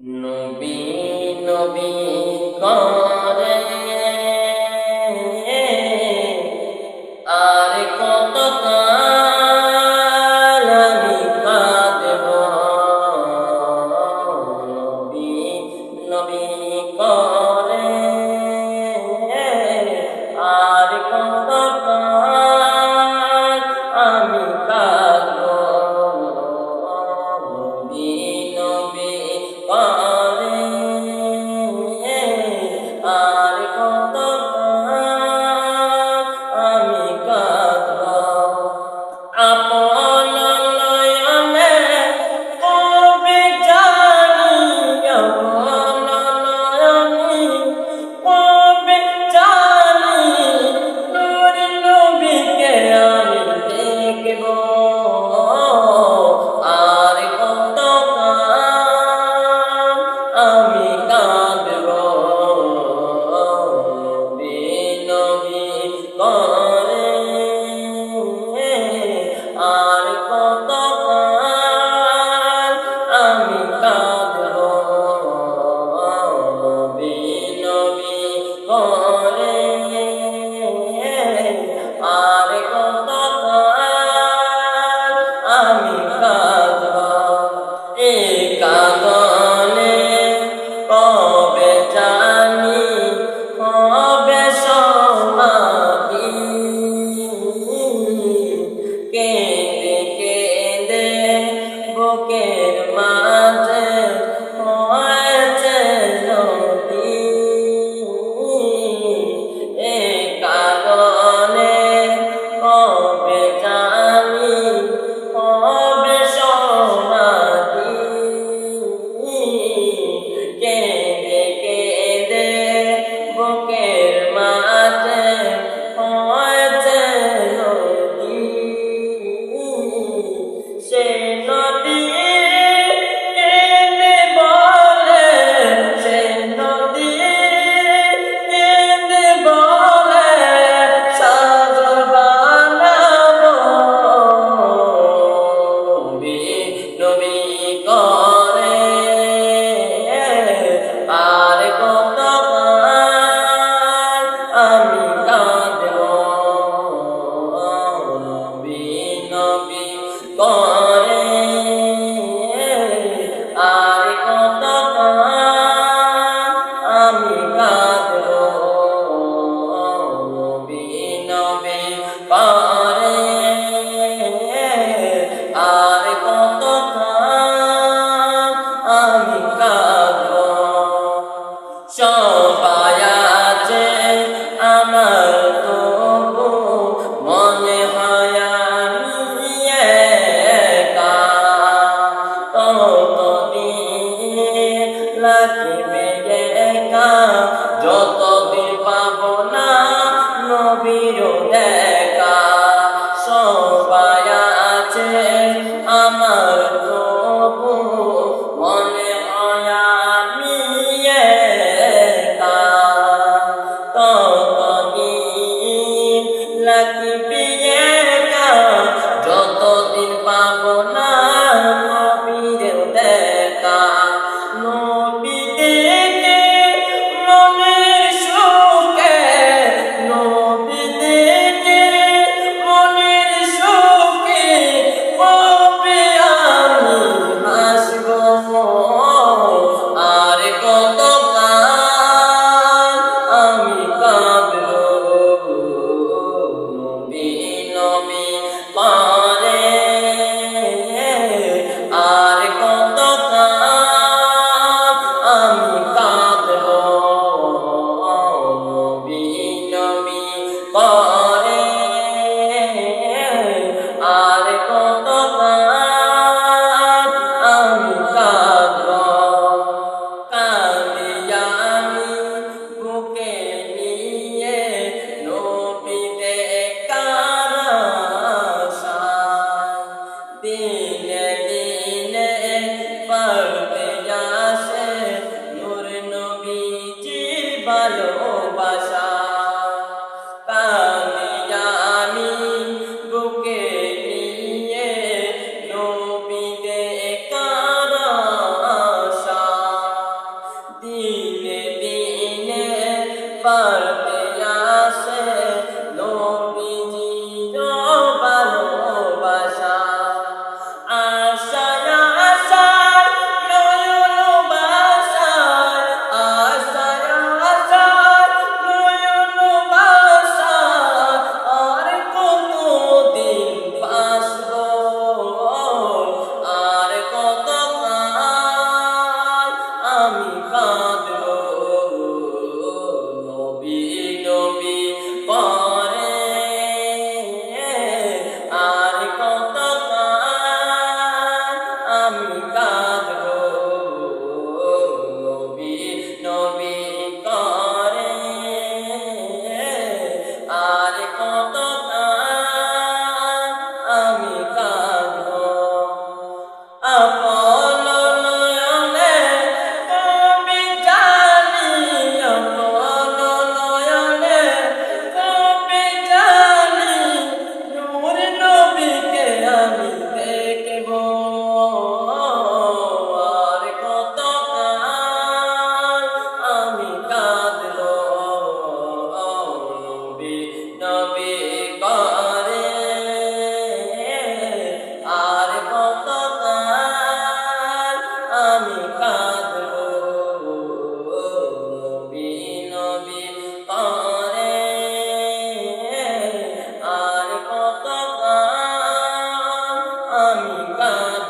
নবী নবী করে আর কত কাল আমি কাঁদব। নবী নবী করে আর কত কাল আমি কাঁদব। নবী নবী করে আর কত কাল আমি কাঁদব। আপন নয়নে কবে জানি, আপন নয়নে কবে জানি নূর নবীকে আমি দেখব। আর কত কাল আমি কাঁদব। নবী নবী করে আর কত কাল আমি কাঁদব। নবী নবী করে আর কত কাল আমি কাঁদব। এই কাঁদনে কবে জানি হবে সমাধি। কেঁদে কেঁদে বুকের মাঝে হয়েছে নদী। এই কারণে কবে জানি হবে সমাধি। কেঁদে কেঁদে বুকের মাঝে হয়েছে নদী। সে নদী কেঁদে বলে, সে নদী কেঁদে বলে সাগর বানাবো। নবী নবী করে আর কত কাল আমি কাঁদব। নবী নবী করে আর কত কাল আমি কাঁদব। নবী নবী করে আর কত কাল আমি কাঁদব। সবাই আছে আমার তবু মনে হয় আমি একা। ততদিন লাগবে একা যতদিন পাবো না নবীর দেখা। সবাই আছে আমার তবু মনে হয় আমি একা। ততদিন লাগবে একা যতদিন পাবো না নবীর দেখা। নবী দেখে মনের সুখে, নবী দেখে মনের সুখে কবে আমি হাসব। আর কত কাল আমি কাঁদব। নবী নবী করে আর কত কাল আমি কাঁদব। নবী নবী করে আর কত কাল আমি কাঁদব। কাঁদি আমি বুকে নিয়ে নবী দেখার আশায়। দিনে দিনে বাড়তে আসে নূর নবীজির ভালোবাসা। কাঁদি আমি বুকে নিয়ে নবী দেখার আশায়। আমি গান